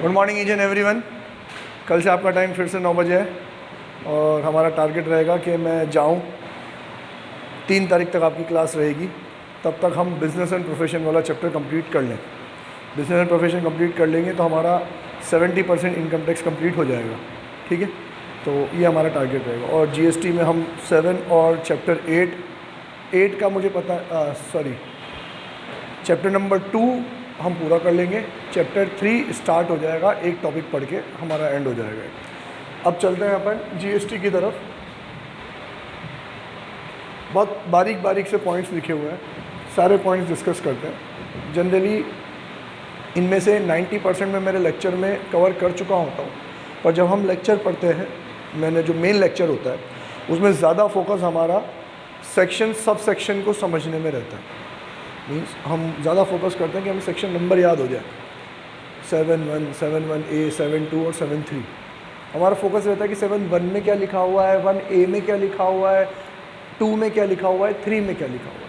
Good morning each and everyone. कल से आपका टाइम फिर से 9 बजे है और हमारा टारगेट रहेगा कि मैं जाऊं। 3 तारीख तक आपकी क्लास रहेगी, तब तक हम बिज़नेस एंड प्रोफेशन वाला चैप्टर कंप्लीट कर लें। बिज़नेस एंड प्रोफेशन कंप्लीट कर लेंगे तो हमारा 70% इनकम टैक्स कंप्लीट हो जाएगा। ठीक है, तो ये हमारा टारगेट रहेगा। और जीएसटी में हम 7 और चैप्टर 8 का मुझे पता, चैप्टर नंबर 2 हम पूरा कर लेंगे। चैप्टर 3 स्टार्ट हो जाएगा, एक टॉपिक पढ़ के हमारा एंड हो जाएगा। अब चलते हैं अपन जीएसटी की तरफ। बहुत बारीक बारीक से पॉइंट्स लिखे हुए हैं, सारे पॉइंट्स डिस्कस करते हैं। जनरली इनमें से 90% में मेरे लेक्चर में कवर कर चुका होता हूँ, पर जब हम लेक्चर पढ़ते हैं, मैंने जो मेन लेक्चर होता है उसमें ज़्यादा फोकस हमारा सेक्शन सब सेक्शन को समझने में रहता है। मीन्स हम ज़्यादा फोकस करते हैं कि हमें सेक्शन नंबर याद हो जाए, 7.1, 7.1A, 7.2 और 7.3। हमारा फोकस रहता है कि 7.1 में क्या लिखा हुआ है, 1A में क्या लिखा हुआ है, 2 में क्या लिखा हुआ है, 3 में क्या लिखा हुआ है।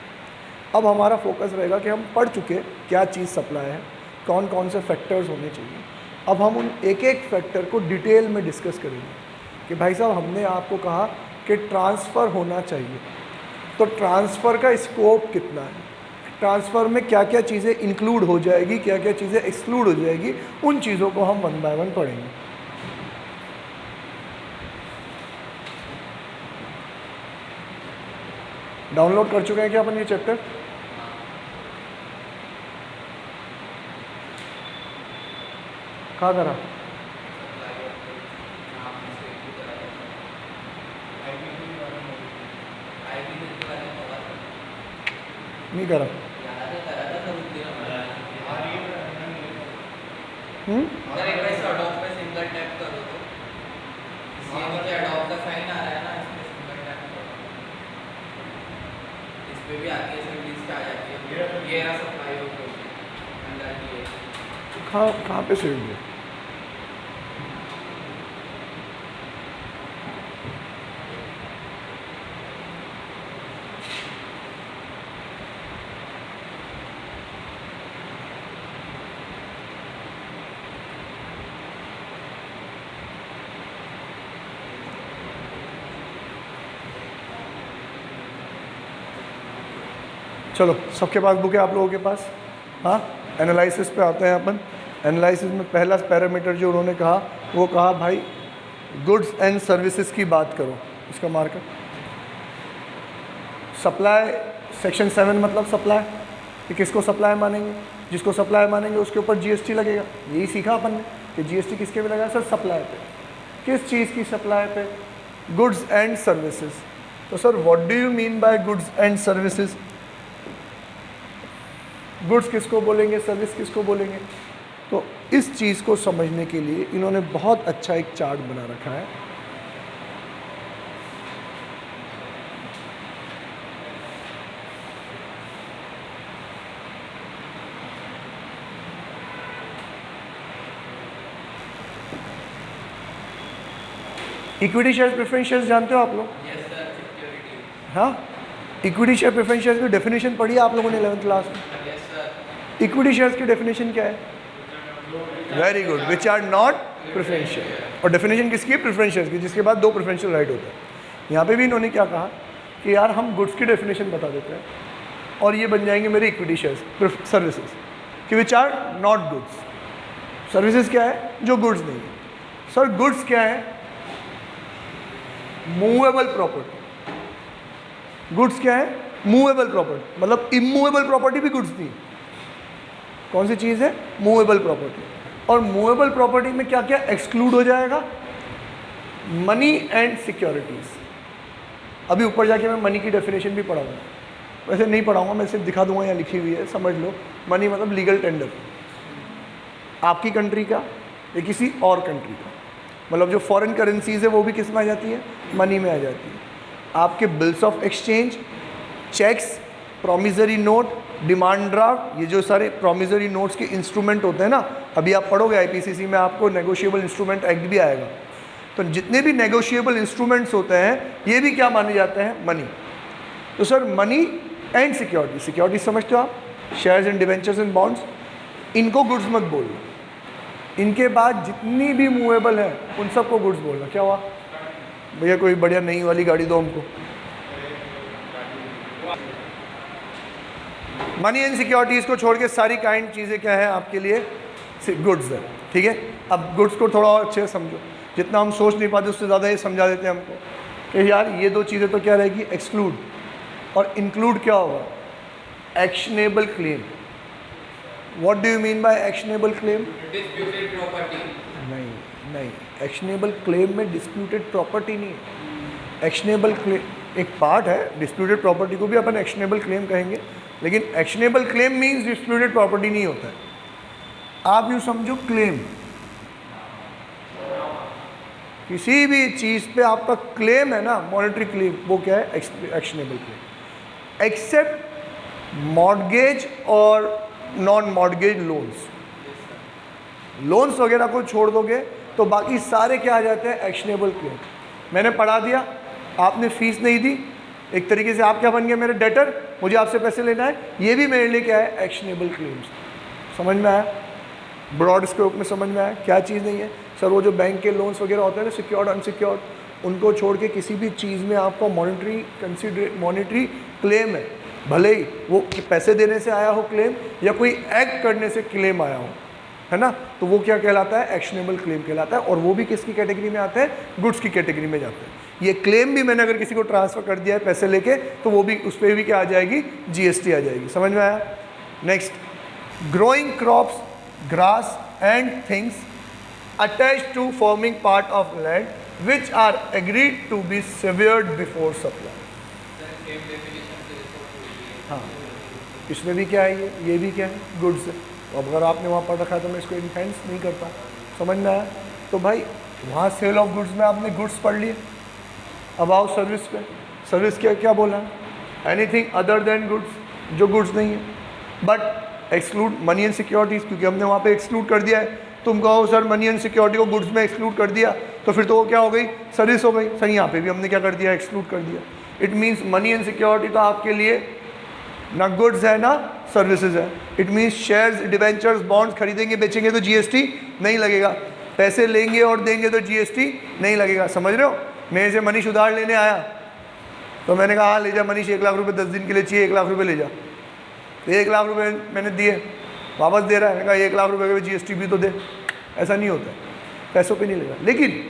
अब हमारा फोकस रहेगा कि हम पढ़ चुके क्या चीज़ सप्लाई है, कौन कौन से फैक्टर्स होने चाहिए। अब हम उन एक एक फैक्टर को डिटेल में डिस्कस करेंगे कि भाई साहब हमने आपको कहा कि ट्रांसफ़र होना चाहिए, तो ट्रांसफ़र का स्कोप कितना है, ट्रांसफ़र में क्या क्या चीज़ें इंक्लूड हो जाएगी, क्या क्या चीज़ें एक्सक्लूड हो जाएगी, उन चीज़ों को हम 1 बाय 1 पढ़ेंगे। डाउनलोड कर चुके हैं क्या अपन ये चैप्टर? कहाँ करा? नहीं करा। कहाँ पे सेव है? चलो, सबके पास बुक है आप लोगों के पास? हाँ, एनालिसिस पे आते हैं अपन। एनालिसिस में पहला पैरामीटर जो उन्होंने कहा, वो कहा भाई गुड्स एंड सर्विसेज की बात करो। इसका मार्कर सप्लाई, सेक्शन 7 मतलब सप्लाई। कि किसको सप्लाई मानेंगे? जिसको सप्लाई मानेंगे उसके ऊपर जीएसटी लगेगा। यही सीखा अपन ने कि जीएसटी किसके पे लगा? सर सप्लाई पे। किस चीज़ की सप्लाई पे? Goods and services. तो sir what do you mean by goods and services? Goods किसको बोलेंगे, सर्विस किसको बोलेंगे? तो इस चीज़ को समझने के लिए इन्होंने बहुत अच्छा एक चार्ट बना रखा है। इक्विटी शेयर प्रेफरेंस शेयर्स जानते हो आप लोग? हाँ, इक्विटी शेयर प्रेफरेंस शेयर्स की डेफिनेशन पढ़ी है आप लोगों ने 11th क्लास में? इक्विटी शेयर्स की डेफिनेशन क्या है? Very good, which are not preferential. और डेफिनेशन किसकी है? प्रेफरेंस शेयर्स की, जिसके बाद 2 प्रेफरेंशियल राइट होता है। यहाँ पे भी इन्होंने क्या कहा कि यार हम गुड्स की डेफिनेशन बता देते हैं और ये बन जाएंगे मेरे इक्विटी शेयर्स। सर्विसेज कि which are not goods. Services क्या है? जो गुड्स नहीं है। सर गुड्स क्या है? Movable property. गुड्स क्या है? Movable property. मतलब इमूवेबल प्रॉपर्टी भी गुड्स नहीं। कौन सी चीज़ है? Movable property. और मूवेबल प्रॉपर्टी में क्या क्या एक्सक्लूड हो जाएगा? Money and securities. अभी ऊपर जाके मैं मनी की डेफिनेशन भी पढ़ाऊंगा, वैसे नहीं पढ़ाऊंगा, मैं सिर्फ दिखा दूंगा, यहाँ लिखी हुई है, समझ लो। मनी मतलब लीगल टेंडर, आपकी कंट्री का या किसी और कंट्री का। मतलब जो फॉरेन करेंसीज है वो भी किस में आ जाती है? मनी में आ जाती है। आपके bills of exchange, cheques, promissory note, demand draft, ये जो सारे प्रॉमिजरी नोट्स के इंस्ट्रूमेंट होते हैं ना, अभी आप पढ़ोगे आईपीसीसी में, आपको नेगोशिएबल इंस्ट्रूमेंट एक्ट भी आएगा। तो जितने भी नेगोशिएबल इंस्ट्रूमेंट्स होते हैं ये भी क्या माने जाते हैं? मनी। तो sir money and security, security समझते हो आप? Shares and debentures and bonds, इनको गुड्स मत बोलो। इनके बाद जितनी भी मूवेबल है उन सबको गुड्स बोलना। क्या हुआ भैया, कोई बढ़िया नई वाली गाड़ी दो हमको। मनी एंड सिक्योरिटीज़ को छोड़ के सारी काइंड चीज़ें क्या है आपके लिए, गुड्स है। ठीक है, अब गुड्स को थोड़ा और अच्छे से समझो, जितना हम सोच नहीं पाते उससे ज़्यादा ये समझा देते हैं हमको कि यार ये दो चीज़ें तो क्या रहेगी, एक्सक्लूड और इंक्लूड क्या होगा, actionable claim. What do you mean bye actionable claim? Disputed property. नहीं, एक्शनेबल क्लेम में डिस्प्यूटेड प्रॉपर्टी नहीं है। एक्शनेबल क्लेम एक पार्ट है, डिस्प्यूटेड प्रॉपर्टी को भी अपन एक्शनेबल क्लेम कहेंगे, लेकिन actionable claim means disputed property नहीं होता है। आप यूँ समझो, क्लेम किसी भी चीज़ पे आपका क्लेम है ना, मॉनेटरी क्लेम, वो क्या है, एक्शनेबल क्लेम। एक्सेप्ट मॉर्गेज और नॉन मॉर्गेज लोन्स वगैरह को छोड़ दोगे तो बाकी सारे क्या आ जाते हैं, एक्शनेबल क्लेम। मैंने पढ़ा दिया, आपने फीस नहीं दी, एक तरीके से आप क्या बन गए, मेरे डेटर, मुझे आपसे पैसे लेना है, ये भी मेरे लिए क्या है, एक्शनेबल क्लेम्स। समझ में आया? ब्रॉड स्कोप में समझ में आया क्या चीज़ नहीं है? सर वो जो बैंक के लोन्स वगैरह होते हैं ना, सिक्योर्ड अनसिक्योर्ड, उनको छोड़ के किसी भी चीज़ में आपको मॉनेटरी क्लेम है, भले ही वो पैसे देने से आया हो क्लेम या कोई एक्ट करने से क्लेम आया हो, है ना, तो वो क्या कहलाता है, एक्शनेबल क्लेम कहलाता है। और वो भी किसकी कैटेगरी में आते हैं, गुड्स की कैटेगरी में जाते हैं। ये क्लेम भी मैंने अगर किसी को ट्रांसफ़र कर दिया है पैसे लेके, तो वो भी, उस पर भी क्या आ जाएगी, जीएसटी आ जाएगी। समझ में आया? Next, growing crops, grass and things attached to farming part of land which are agreed to be severed before supply. हाँ, इसमें भी क्या है, ये भी क्या है, गुड्स है। अब अगर आपने वहाँ पढ़ रखा है तो मैं इसको इन्हेंस नहीं करता। समझ में आया? तो भाई वहाँ सेल ऑफ गुड्स में आपने गुड्स पढ़ लिए। अब आओ सर्विस पे, सर्विस क्या बोला, एनीथिंग अदर देन गुड्स, जो गुड्स नहीं है, but exclude money and securities, क्योंकि हमने वहाँ पे एक्सक्लूड कर दिया है। तुम कहो सर मनी एंड सिक्योरिटी को गुड्स में एक्सक्लूड कर दिया, तो फिर तो वो क्या हो गई, सर्विस हो गई। सर यहाँ पे भी हमने क्या कर दिया, एक्सक्लूड कर दिया। It means money and security तो आपके लिए ना गुड्स है ना सर्विसेज है। It means shares, debentures, bonds खरीदेंगे बेचेंगे तो जीएसटी नहीं लगेगा, पैसे लेंगे और देंगे तो जीएसटी नहीं लगेगा। समझ रहे हो? मेरे से मनीष उधार लेने आया तो मैंने कहा हाँ ले जा मनीष, 1 लाख रुपए 10 दिन के लिए चाहिए, 1 लाख रुपए ले जा। तो 1 लाख रुपए मैंने दिए, वापस दे रहा है, मैंने कहा 1 लाख रुपए के जीएसटी भी तो दे। ऐसा नहीं होता है, पैसों पे नहीं लगा। लेकिन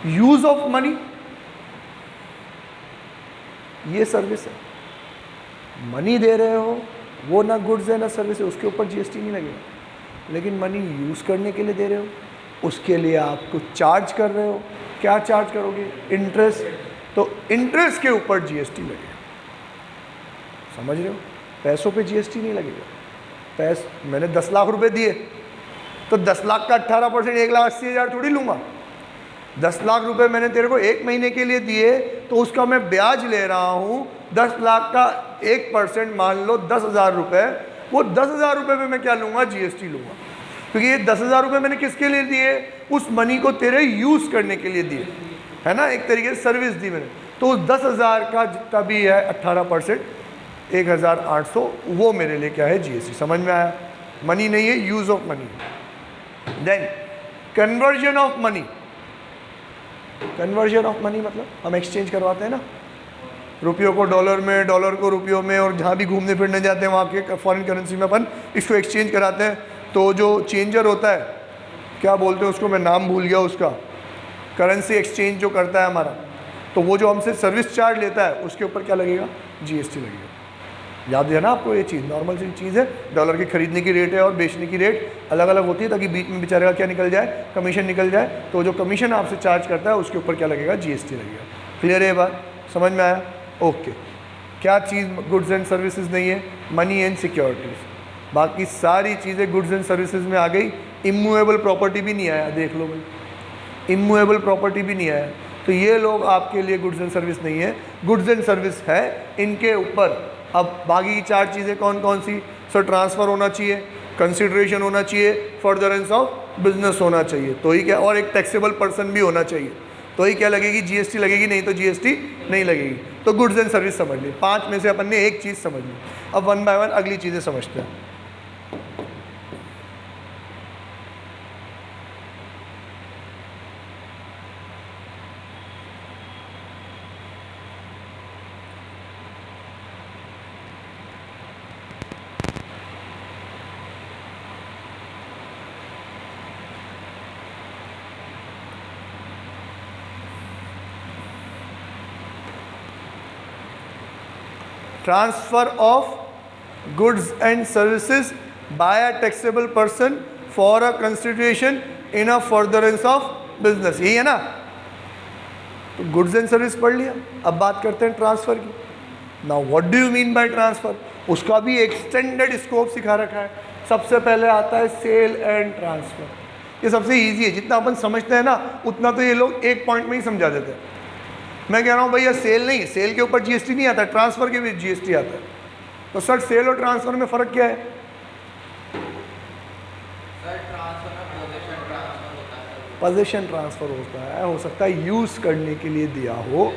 यूज ऑफ मनी ये सर्विस है, मनी दे रहे हो वो ना गुड्स है ना सर्विस है, उसके ऊपर जीएसटी नहीं लगेगा। लेकिन मनी यूज़ करने के लिए दे रहे हो, उसके लिए आप कुछ चार्ज कर रहे हो। क्या चार्ज करोगे? इंटरेस्ट। तो इंटरेस्ट के ऊपर जीएसटी लगेगा। समझ रहे हो? पैसों पे जीएसटी नहीं लगेगा। मैंने 10 लाख रुपए दिए तो 10 लाख का 18%, 1,80,000 थोड़ी लूँगा। 10 लाख रुपए मैंने तेरे को 1 महीने के लिए दिए तो उसका मैं ब्याज ले रहा हूँ। 10 लाख का 1% मान लो 10,000 रुपये, वो 10,000 रुपये में मैं क्या लूँगा? जीएसटी लूँगा। क्योंकि ये 10,000 रुपये मैंने किसके लिए दिए? उस मनी को तेरे यूज़ करने के लिए दिए, है ना, एक तरीके से सर्विस दी मैंने। तो उस 10,000 का जितना भी है 18%, 1,800, वो मेरे लिए क्या है? जीएसटी। समझ में आया? मनी नहीं है, use of money. Then conversion of money. Conversion of money मतलब हम एक्सचेंज करवाते हैं ना, रुपयों को डॉलर में, डॉलर को रुपयों में, और जहाँ भी घूमने फिरने जाते हैं वहाँ के फॉरेन करेंसी में अपन इसको एक्सचेंज कराते हैं। तो जो चेंजर होता है, क्या बोलते हैं उसको, मैं नाम भूल गया उसका, करेंसी एक्सचेंज जो करता है हमारा, तो वो जो हमसे सर्विस चार्ज लेता है उसके ऊपर क्या लगेगा? जीएसटी लगेगा। याद है ना आपको? ये चीज़ नॉर्मल सी चीज़ है। डॉलर की खरीदने की रेट है और बेचने की रेट अलग अलग होती है, ताकि बीच में बेचारे का क्या निकल जाए, कमीशन निकल जाए। तो जो कमीशन आपसे चार्ज करता है उसके ऊपर क्या लगेगा? जीएसटी लगेगा। क्लियर है ये बात? समझ में आया? ओके। क्या चीज़ गुड्स एंड सर्विसेज नहीं है? Money and securities. बाकी सारी चीज़ें गुड्स एंड सर्विसेज में आ गई। इमूवेबल प्रॉपर्टी भी नहीं आया, देख लो भाई, इमूवेबल प्रॉपर्टी भी नहीं आया। तो ये लोग आपके लिए गुड्स एंड सर्विस नहीं है, गुड्स एंड सर्विस है इनके ऊपर। अब बाकी की 4 चीज़ें कौन कौन सी? सर ट्रांसफ़र होना चाहिए, कंसिडरेशन होना चाहिए, फर्दरेंस ऑफ बिजनेस होना चाहिए, तो ही क्या, और एक टैक्सेबल पर्सन भी होना चाहिए, तो ही क्या लगेगी? जीएसटी लगेगी, नहीं तो जीएसटी नहीं लगेगी। तो गुड्स एंड सर्विस समझ ली। 5 में से अपन ने एक चीज़ समझ ली। अब 1 बाय 1 अगली चीज़ें समझते हैं। Transfer of goods and services by a taxable person for a consideration in a furtherance of business, यही है ना। तो गुड्स एंड सर्विस पढ़ लिया, अब बात करते हैं ट्रांसफर की। Now what do you mean by transfer, उसका भी एक्सटेंडेड स्कोप सिखा रखा है। सबसे पहले आता है सेल एंड ट्रांसफर, ये सबसे इजी है, जितना अपन समझते हैं ना उतना तो ये लोग एक पॉइंट में ही समझा देते हैं। मैं कह रहा हूँ भैया सेल नहीं, सेल के ऊपर जीएसटी नहीं आता, ट्रांसफर के भी जीएसटी आता है। तो सर सेल और ट्रांसफर में फ़र्क क्या है? पोजीशन ट्रांसफर होता है, हो सकता है यूज़ करने के लिए दिया हो,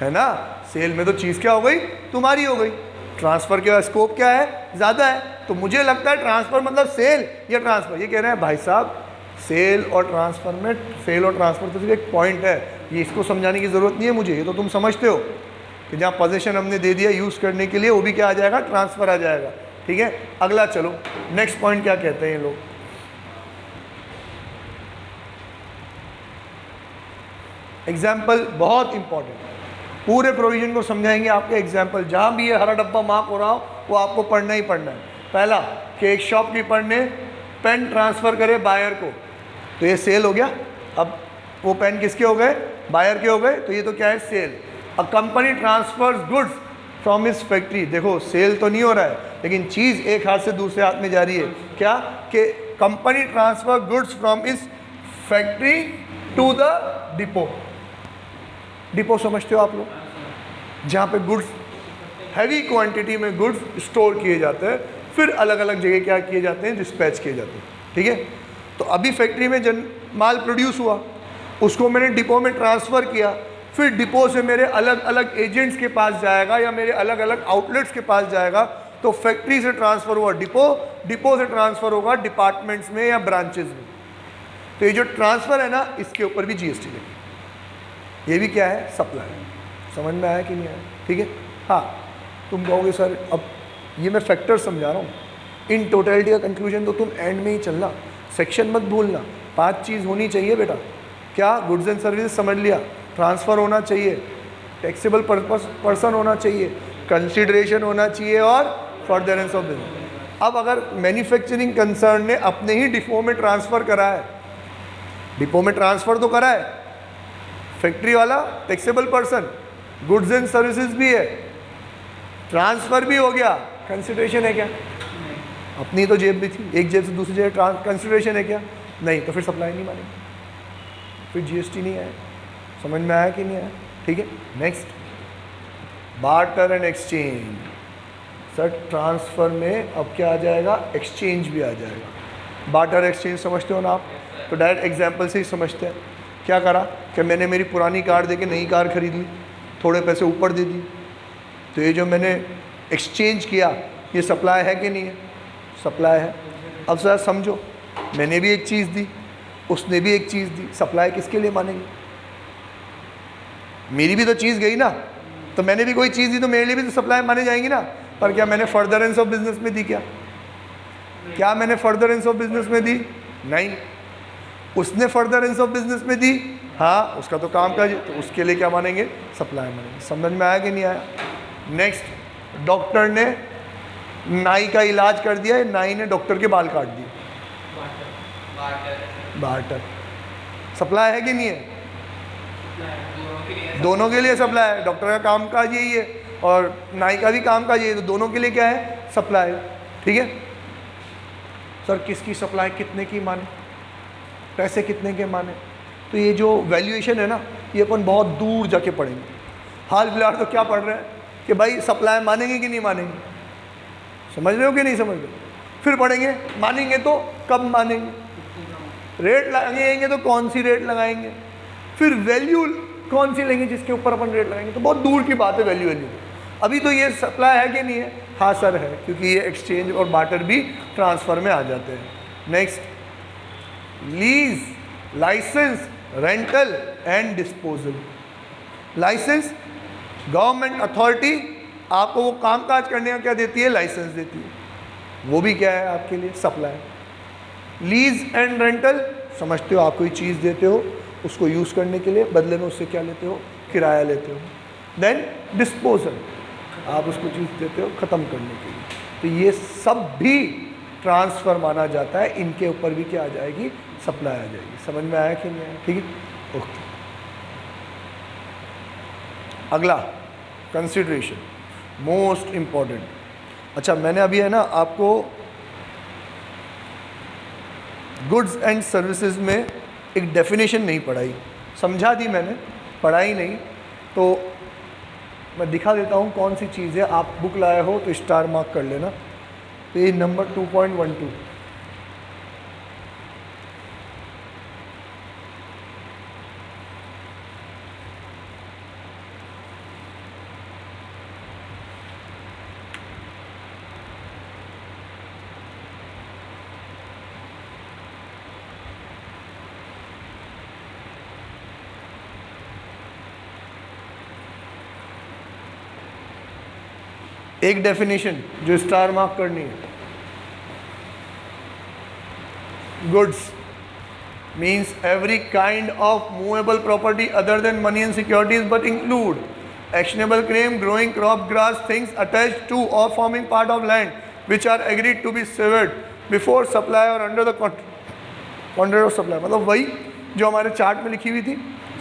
है ना। सेल में तो चीज़ क्या हो गई, तुम्हारी हो गई। ट्रांसफ़र का स्कोप क्या है, ज़्यादा है। तो मुझे लगता है ट्रांसफ़र मतलब सेल या ट्रांसफ़र। ये कह रहे हैं भाई साहब सेल और ट्रांसफ़र में, सेल और ट्रांसफ़र तो सिर्फ एक पॉइंट है, ये इसको समझाने की ज़रूरत नहीं है मुझे, ये तो तुम समझते हो कि जहाँ पोजीशन हमने दे दिया यूज़ करने के लिए, वो भी क्या आ जाएगा, ट्रांसफ़र आ जाएगा। ठीक है, अगला चलो नेक्स्ट पॉइंट क्या कहते हैं ये लोग। एग्जाम्पल बहुत इंपॉर्टेंट, पूरे प्रोविजन को समझाएंगे आपके एग्जाम्पल। जहाँ भी ये हरा डब्बा मार्क हो रहा हो वो आपको पढ़ना ही पढ़ना है। पहला कि एक शॉपकीपर ने पेन ट्रांसफ़र करे बायर को, तो ये सेल हो गया। अब वो पेन किसके हो गए, बायर के हो गए, तो ये तो क्या है, sale. A company transfers goods from इस फैक्ट्री, देखो सेल तो नहीं हो रहा है लेकिन चीज़ एक हाथ से दूसरे हाथ में जा रही है। क्या कि कंपनी ट्रांसफर गुड्स फ्रॉम इस factory to the depot. Depot समझते हो आप लोग, जहाँ पे गुड्स हैवी क्वांटिटी में गुड्स स्टोर किए जाते हैं, फिर अलग अलग जगह क्या किए जाते हैं, डिस्पैच किए जाते हैं। ठीक है, तो अभी फैक्ट्री में माल प्रोड्यूस हुआ, उसको मैंने डिपो में ट्रांसफ़र किया, फिर डिपो से मेरे अलग अलग एजेंट्स के पास जाएगा या मेरे अलग अलग आउटलेट्स के पास जाएगा। तो फैक्ट्री से ट्रांसफ़र हुआ डिपो, डिपो से ट्रांसफ़र होगा डिपार्टमेंट्स में या ब्रांचेज में। तो ये जो ट्रांसफ़र है ना, इसके ऊपर भी जीएसटी लगी। ये भी क्या है, सप्लाई। समझ में आया कि नहीं आया? ठीक है। हाँ, तुम कहोगे सर अब ये मैं फैक्टर समझा रहा हूँ, इन टोटलिटी का कंक्लूजन तो तुम एंड में ही चलना, सेक्शन मत भूलना। 5 चीज़ होनी चाहिए बेटा। क्या, गुड्स एंड सर्विस समझ लिया, ट्रांसफ़र होना चाहिए, टैक्सेबल पर्सन होना चाहिए, कंसिडरेशन होना चाहिए और फर्दरेंस ऑफ बिजनेस। अब अगर मैन्युफैक्चरिंग कंसर्न ने अपने ही डिपो में ट्रांसफ़र करा है, डिपो में ट्रांसफ़र तो करा है, फैक्ट्री वाला taxable person, goods and services भी है, ट्रांसफ़र भी हो गया, कंसिडरेशन है क्या? अपनी तो जेब भी थी, एक जेब से दूसरी जेब कंसिडरेशन है क्या? नहीं, तो फिर सप्लाई नहीं मानेंगे, फिर जीएसटी नहीं आया। समझ में आया कि नहीं आया? ठीक है। Next, barter and exchange. Sir transfer में अब क्या आ जाएगा, एक्सचेंज भी आ जाएगा। बार्टर एक्सचेंज समझते हो ना आप? तो डायरेक्ट एग्जांपल से ही समझते हैं। क्या करा कि मैंने मेरी पुरानी कार दे के नई कार खरीद ली, थोड़े पैसे ऊपर दे दी, तो ये जो मैंने एक्सचेंज किया ये सप्लाई है कि नहीं है? सप्लाई है। अब सर समझो, मैंने भी एक चीज़ दी, उसने भी एक चीज़ दी, सप्लाई किसके लिए मानेंगे? मेरी भी तो चीज़ गई ना, तो मैंने भी कोई चीज़ दी तो मेरे लिए भी तो सप्लाई माने जाएंगी ना। पर क्या मैंने फर्दरेंस ऑफ बिजनेस में दी? क्या मैंने फर्दरेंस ऑफ बिजनेस में दी? नहीं। उसने फर्दरेंस ऑफ बिजनेस में दी, हाँ, उसका तो काम काज, तो उसके लिए क्या मानेंगे? सप्लाई मानेंगे। समझ में आया कि नहीं आया? नेक्स्ट, डॉक्टर ने नाई का इलाज कर दिया, नाई ने डॉक्टर के बाल काट दिए, बार्टर। सप्लाई है कि नहीं है? दोनों के लिए सप्लाई है। डॉक्टर का काम काज यही है और नाई का भी काम काज यही है, तो दोनों के लिए क्या है? सप्लाई। ठीक है। सर किसकी सप्लाई कितने की माने, पैसे कितने के माने? तो ये जो वैल्यूएशन है ना, ये अपन बहुत दूर जाके पढ़ेंगे। हाल फिलहाल तो क्या पढ़ रहे हैं कि भाई सप्लाई मानेंगे कि नहीं मानेंगे, समझ रहे हो कि नहीं समझ रहे? फिर पढ़ेंगे मानेंगे तो कब मानेंगे, रेट लगाएंगे तो कौन सी रेट लगाएंगे, फिर वैल्यू कौन सी लेंगे जिसके ऊपर अपन रेट लगाएंगे। तो बहुत दूर की बात है वैल्यू। अभी तो ये सप्लाई है कि नहीं है? हाँ सर है, क्योंकि ये एक्सचेंज और बार्टर भी ट्रांसफ़र में आ जाते हैं। Next, lease, license, rental and disposal. License, government authority आपको वो काम काज करने का क्या देती है? लाइसेंस देती है, वो भी क्या है आपके लिए? सप्लाई। लीज एंड रेंटल समझते हो, आप कोई चीज़ देते हो उसको यूज़ करने के लिए, बदले में उससे क्या लेते हो? किराया लेते हो। देन डिस्पोजल, आप उसको चीज़ देते हो ख़त्म करने के लिए। तो ये सब भी ट्रांसफ़र माना जाता है, इनके ऊपर भी क्या आ जाएगी, सप्लाई आ जाएगी। समझ में आया कि नहीं आया? ठीक है, ओके। अगला कंसिडरेशन, मोस्ट इम्पॉर्टेंट। अच्छा, मैंने अभी है ना आपको गुड्स एंड सर्विसेज में एक डेफिनेशन नहीं पढ़ाई, समझा दी मैंने, पढ़ाई नहीं। तो मैं दिखा देता हूँ कौन सी चीज़ है। आप बुक लाए हो तो स्टार मार्क कर लेना, पेज नंबर 2.12। एक डेफिनेशन जो स्टार मार्क करनी है, goods means every kind of movable property other than money and securities but include actionable claim, growing crop, grass, things attached to or forming part of land which are agreed to be severed before supply or under the contract of supply। मतलब वही जो हमारे chart में लिखी हुई थी,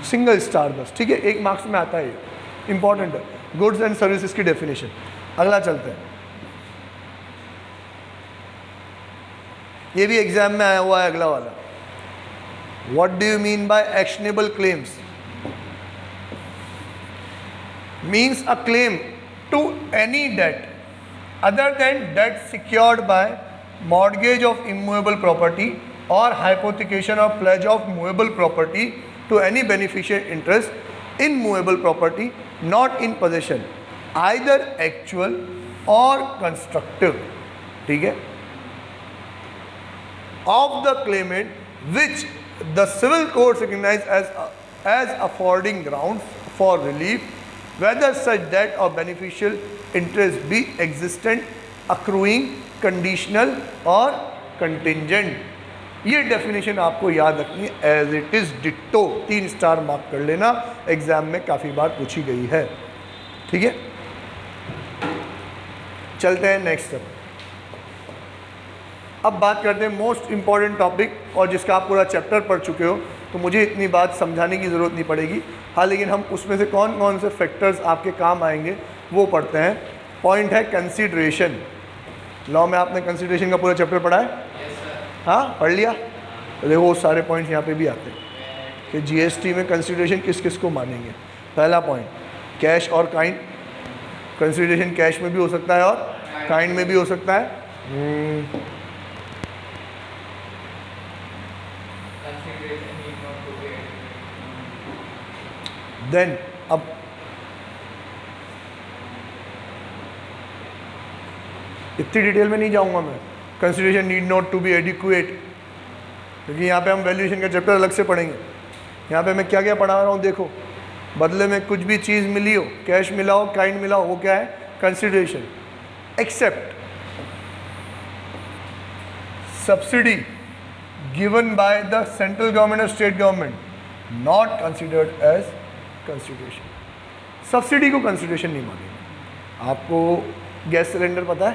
single star बस, ठीक है, एक मार्क्स में आता है, इंपॉर्टेंट है, गुड्स एंड सर्विसेज की डेफिनेशन। अगला चलते हैं, ये भी एग्जाम में आया हुआ है, अगला वाला। What do you mean by actionable claims? Means a claim to any debt other than debt secured by mortgage of immovable property or hypothecation or pledge of movable property to any beneficial interest in movable property not in possession, either actual or constructive, ठीक है, of the claimant which the civil courts recognize as affording grounds for relief, whether such debt or beneficial interest be existent, accruing, conditional और contingent। ये definition आपको याद रखनी है, as it is ditto, 3 star mark कर लेना, exam में काफ़ी बार पूछी गई है, ठीक है। चलते हैं नेक्स्ट स्टेप। अब बात करते हैं मोस्ट इम्पॉर्टेंट टॉपिक, और जिसका आप पूरा चैप्टर पढ़ चुके हो तो मुझे इतनी बात समझाने की ज़रूरत नहीं पड़ेगी। हाँ, लेकिन हम उसमें से कौन कौन से फैक्टर्स आपके काम आएंगे वो पढ़ते हैं। पॉइंट है कंसीडरेशन। लॉ में आपने कंसीडरेशन का पूरा चैप्टर पढ़ा है? हाँ, पढ़ लिया? तो देखो वो सारे पॉइंट्स यहाँ पे भी आते हैं कि जीएसटी में कंसीडरेशन किस किस को मानेंगे। पहला पॉइंट, कैश और काइंड। कंसीडरेशन कैश में भी हो सकता है और काइंड में भी हो सकता है। देन अब इतनी डिटेल में नहीं जाऊंगा मैं। Consideration need not to be adequate, क्योंकि यहाँ पे हम वैल्यूएशन का चैप्टर अलग से पढ़ेंगे। यहाँ पे मैं क्या क्या पढ़ा रहा हूँ देखो, बदले में कुछ भी चीज़ मिली हो, कैश मिला हो, काइंड मिला हो, वो क्या है? Consideration. Except subsidy given by the central government और state government, not considered as consideration. Subsidy को कंसीडरेशन नहीं मानेंगे। आपको गैस सिलेंडर पता है,